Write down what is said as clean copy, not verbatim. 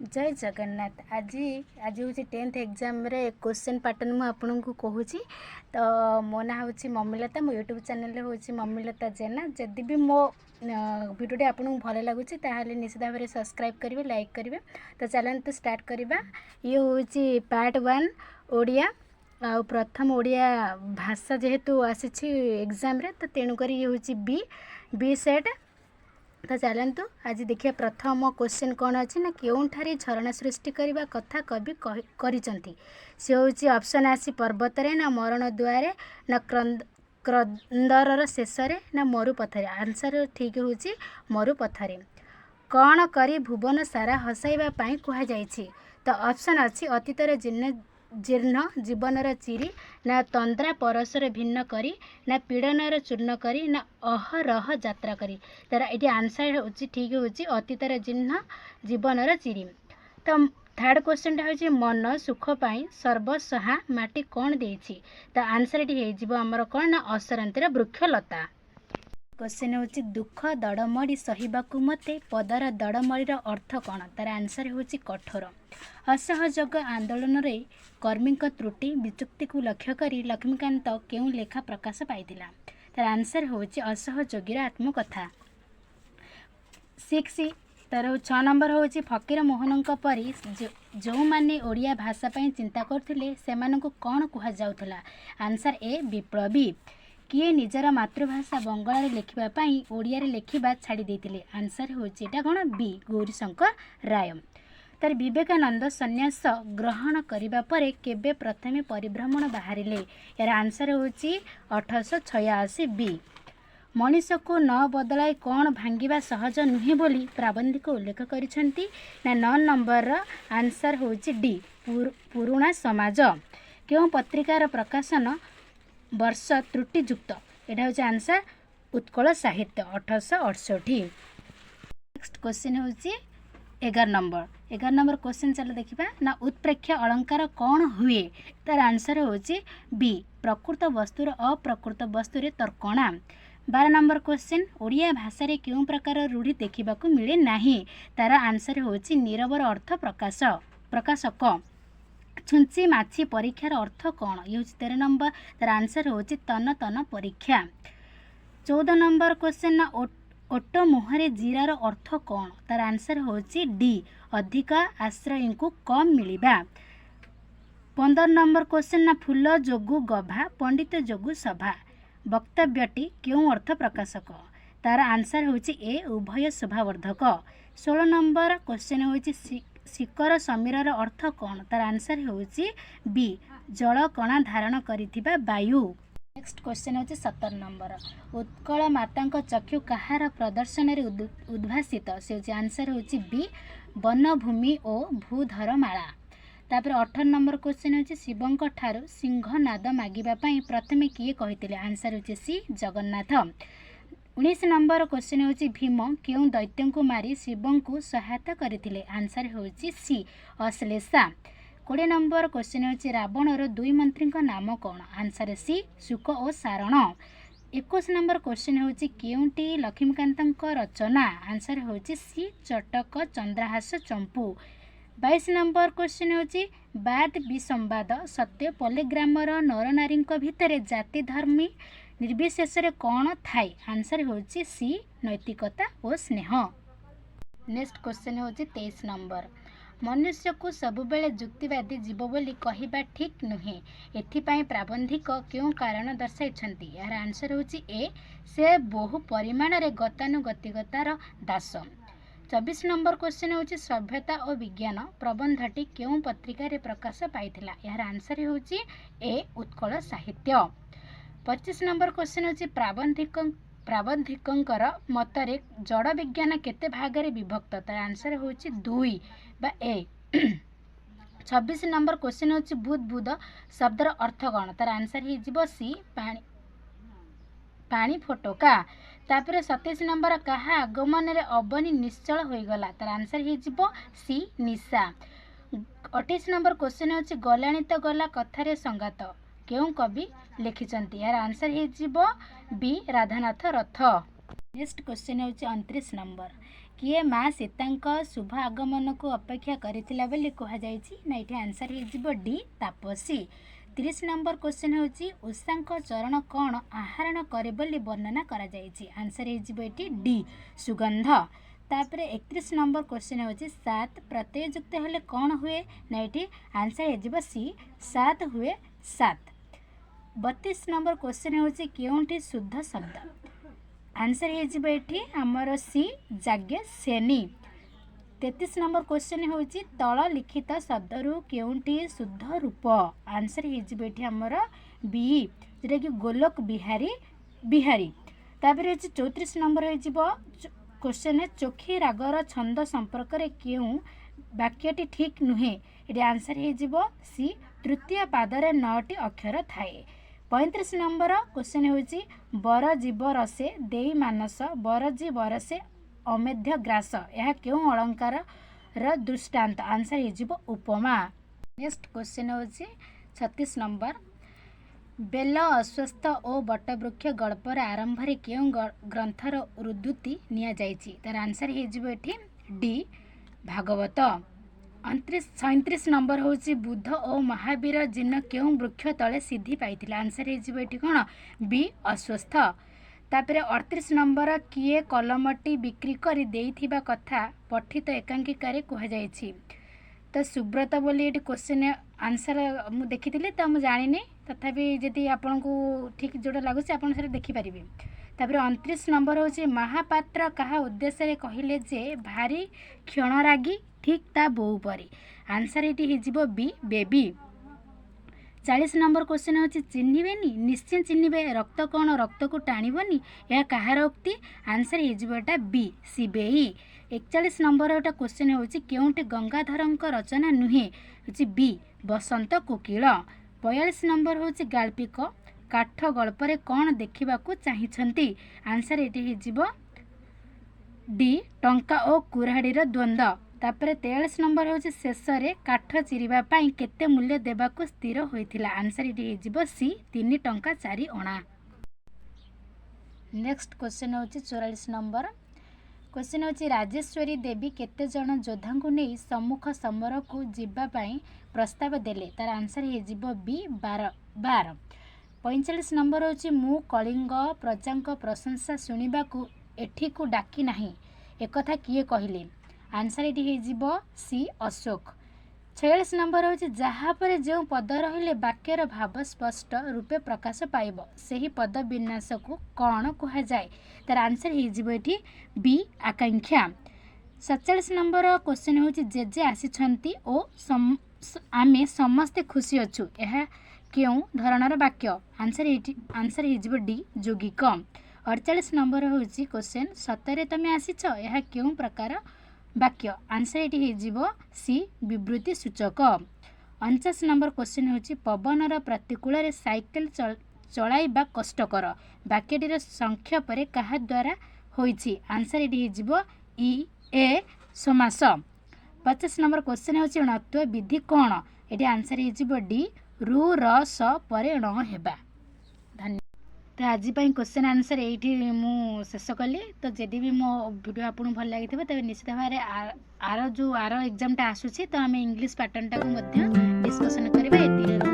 जय जगन्नाथ। आज आज हूँ 10th एग्जाम रे क्वेश्चन पैटर्न मुझे आपन को कहूँ। तो मो ना हूँ मम्मीलता, मो यूट्यूब चैनल हूँ मम्मीलता जेना। जदि भी मो वीडियो आपन को भल लगुच निश्चित भाव में सब्सक्राइब करेंगे, लाइक करेंगे। तो चलते स्टार्ट करवा। ये हूँ पार्ट 1 ओडिया। आ प्रथम ओडिया भाषा जेहेतु आसी एग्जाम रे, तो तेणुक ये हूँ बी सेट। तो चलतु आज देखिए प्रथम क्वेश्चन कौन अच्छी ना केउठारे झरणा सृष्टि करने कथा कवि करिसंती। से हूँ ऑप्शन आसी पर्वत रे ना मरण द्वारे ना क्रंदर शेष ना मरुपथरे। आंसर ठीक हूँ मरुपथरे। कौन करी भुवन सारा हसाइबा पाई कहा जाइछि। तो ऑप्शन अच्छी अतीतर जीर्ण जीवनर चिरी ना तंद्रा परसर भिन्न करी ना पीड़नर चूर्ण करी ना अहरह यात्रा करी। तार ये आंसर हूँ ठीक हूँ अतीतर जीर्ण जीवनर चिरी। तो थर्ड क्वेश्चन हूँ मन सुख पाई सर्वसहा माटी कौन देइछि। तो आंसर ये होमर कौन ना असरंतिर वृक्षलता। क्वेश्चन हूँ दुख दड़मड़ी सहिबाकू मते पदर दड़मड़ीर अर्थ कौन। तार आंसर हूँ कठोर। असहयोग आंदोलन रे कर्मी त्रुटि विचुक्ति को लक्ष्य करी लक्ष्मीकांत केउ लेखा प्रकाश पाइथिला। तार आंसर हूँ असहयोगीर आत्मकथा। 6 तार 6 नंबर हूँ फकीर मोहन परी जो माने ओडिया भाषा पाई चिंता करथिले सेमानकु कौन कहा जाउथला। Answer A Viplavi. किए निजर मातृभाषा बंगाल लिखिबा पाई ओडिया रे लिखिबा छाड़ी देथिले। आंसर हूँ एटा कौन बी गौरीशंकर राय। तार विवेकानंद सन्यास ग्रहण करिबा परे केबे प्रथमे परिभ्रमण बाहरिले। यार आंसर हूँ 1886 बी। मनीष को न बदलाई कौन भांगिबा सहज नुहे बोली प्राबंधिक उल्लेख करिसंती ना 9 नंबर आंसर हूँ डी पुरुणा समाज। क्यों पत्रिकार प्रकाशन वर्ष त्रुटियुक्त। यहाँ हूँ आंसर उत्कल साहित्य 1868। नेक्स्ट क्वेश्चन हूँ 11 नंबर क्वेश्चन चलो देखा ना उत्प्रेक्ष्य अलंकार कौन हुए। तार आंसर हूँ बी प्रकृत वस्तुर अप्रकृत वस्तुरे तर्कणा। 12 नंबर क्वेश्चन ओडिया भाषा रे क्यों प्रकार रूढ़ी देखा मिले नहीं। तार आंसर हूँ नीरवर अर्थ प्रकाशक। छुंची माछी परीक्षार अर्थ कौन। ये हूँ 13 नंबर। तार आंसर हूँ तन तन परीक्षा। 14 नंबर क्वेश्चन ना ओट मुहरे जीरार अर्थ कौन। तार आंसर हूँ डी अधिक आश्रय को कम मिलिबा। 15 नंबर क्वेश्चन ना फूल जोगु गभा पंडित जोगु सभा वक्तव्यटी क्यों अर्थ प्रकाशक। तार आंसर हूँ ए उभय शोभावर्धक। 16 नंबर क्वेश्चन हूँ शिखर समीरर अर्थ कौन। तार आंसर हूँ बी जल कणा धारण करिथिबा वायु। नेक्स्ट क्वेश्चन हूँ 17 नंबर उत्कल माता चक्षु कहार प्रदर्शन रे उद्भासित। से आंसर हूँ बी वनभूमि और भूधरमाला। तापर 18 नंबर क्वेश्चन हूँ शिवंक ठारू सिंहनाद मागिबा पई प्रथमे किए कहिथिले। आंसर हूँ सी जगन्नाथ। 19 नंबर क्वेश्चन हूँ भीम क्यों दैत्य को मारी शिव को सहायता करथिले। आंसर हूँ सी अश्लेषा। 20 नंबर क्वेश्चन हूँ रावणर दुई मंत्री नाम कौन। आंसर सी शुक और सारण। 21 नंबर क्वेश्चन हूँ केउंटी लक्ष्मीकांत रचना। आंसर हूँ सी चटक चंद्रहास चंपू। 22 नंबर क्वेश्चन हूँ बाद विसंवाद सत्य पल्लीग्रामर नर नारी भितर जाति धर्मी निर्विशेष कौन थाए। आंसर हूँ सी नैतिकता और स्नेह। नेक्स्ट क्वेश्चन हूँ 23 नंबर मनुष्य को सबुबेले जुक्तिवादी जीव बोली कहिबा ठीक नुहे। एथिपाई प्राबंधिक क्यों कारण दर्शाइछंती। यार आंसर हूँ ए से बहु परिमाण रे गतानुगतिकतार दास। 24 नंबर क्वेश्चन हूँ सभ्यता और विज्ञान प्रबंधटी क्यों पत्रिका रे प्रकाश पाइथिला। यार आंसर हूँ ए उत्कल साहित्य। 25 नंबर क्वेश्चन हूँ प्राबंधिकंकर मतरे जड़ विज्ञान केते भागरे विभक्त। तार आंसर हूँ 2 बा ए। 26 नंबर क्वेश्चन हूँ बुध शब्दर अर्थ कौन। तार आंसर हो सी पानी फोटोका। तापर 27 नंबर कहा आगमन रे अबनी निश्चल होईगला। तार आंसर हो सी निशा। 28 नंबर क्वेश्चन हूँ गलाणी तो गला कथारे संगात क्यों कवि लिखिचंती। यार आंसर हो बी राधानाथ रथ। नेक्स्ट क्वेश्चन हूँ 29 नंबर किए माँ सीता शुभ आगमन को अपेक्षा करिथिला बोली कहा जायछि ना ये आंसर हो डी तापसी। 30 नंबर क्वेश्चन होची उषा चरण कौन आहरण करे बोली वर्णना करा जायछि आंसर हो डी सुगंध। तापर 31 नंबर क्वेश्चन होची 7 प्रत्ययुक्त हेले कौन हुए ना ये आंसर हो सी 7 हुए 7। 32 नंबर क्वेश्चन होची केउंठी शुद्ध शब्द आंसर हो आमर सी जाग्ञ सेनी। 33 नंबर क्वेश्चन होची तल लिखित शब्दरू केउंठी शुद्ध रूप आंसर हो आमर बी जोटा कि गोलोक बिहारी बिहारी। तापर होची 34 नंबर हो क्वेश्चन है चोखी रागर छंद संपर्क रे केउ वाक्यटी ठीक नुहे ये आंसर हो सी तृतीय पादरे 9टी अक्षर थाए। 35 नंबर क्वेश्चन होची बर जीव रसे देई मानस बरजी बरसे अमेध्य ग्रास यह क्यों अलंकार र दृष्टांत आंसर हो उपमा। नेक्स्ट क्वेश्चन होची 36 नंबर बेल अस्वस्थ और बटवृक्ष गल्पर आरंभ रे क्यों ग्रंथर उद्धृति निया जायछि तार आंसर हो डी भागवत। 37 नंबर होची बुद्ध और महावीर जिन क्यों वृक्ष तले सिद्धि पाइथिला आंसर हो कौन बी अस्वस्थ। तापर 38 नंबर किए कलमटी बिक्री करी देइथिबा कथा पठित एकांकिका कह जायछि तो सुब्रत बोली ये क्वेश्चन आंसर मु देखी तो मुझे जानी तथापि जदि आपन को ठीक जोड़ा लगुच आप देखिपारे। तापर 29 नंबर होची महापात्र कहा उद्देश्य कहले जे भारी क्षणरागी ठीक ता बोऊ परी आंसर ये हो बी बेबी। 40 नंबर क्वेश्चन होची चिन्हिबेनी निश्चय चिन्हिबे रक्त कौन रक्त को टाणिबनी यह कहार उक्ति आंसर हो बी सिबेई। 41 नंबर गोटे क्वेश्चन होची केउंटे गंगाधर रचना नुहे होची बी बसंत कोकिल। 42 नंबर होची गाल्पिक काठ गल्परे कौन देखा चाहिए आंसर ये हो डी टंका और कुराहाड़ीर द्वंद्व। तापर 43 नंबर होची शेष रे काठ चिरिबा पई केते मूल्य देबाकू स्थिर होइथिला आंसर ये हो सी 3 टंका 4 अणा। नेक्स्ट क्वेश्चन होची 44 नंबर क्वेश्चन होची राजेश्वरी देवी केते जन योद्धा को नहीं सम्मुख समर को जीवा पई प्रस्ताव देले तार आंसर हो बी 12। 45 नंबर होची मु कलिंग प्रजा प्रशंसा शुणा एठी को डाकी नाही एकथा किए कहले आंसर ये हो सी अशोक। 46 नंबर होची जहाँ पर जो पद रहिले वाक्यर भाव स्पष्ट रूपे प्रकाश पाइब सही पद विन्यास को कौन कह जाए तार आंसर हो बी आकांक्षा। 47 नंबर क्वेश्चन होची जेजे आसी ओ आमे समस्ते खुशी अच्छु यह क्यों धरणर वाक्य आंसर हो डी जोगिक। 48 नंबर होची क्वेश्चन सतरे तमे आसीछ यह क्यों प्रकार वाक्य आंसर ये हो सी विवृत्ति सूचक। 49 नंबर क्वेश्चन होची पवनर प्रतिकूल रे साइकेल चलाइबा कष्टकर वाक्यटीर संक्षेप कहा द्वारा होईछि आंसर ये हो ई ए समास। 50 नंबर क्वेश्चन होची णत्व विधि कौन ये आंसर हो डी रु र स परे ण हेबा। धन्यवाद। तो आज क्वेश्चन आंसर ये मु शेष कली तो जदि भी मो वीडियो आपको भल लगी तेज निश्चित भाव आर जो आर एग्जामटा आसूसी तो आम इंग्लीश पैटर्न टाक डिस्कसन करवा।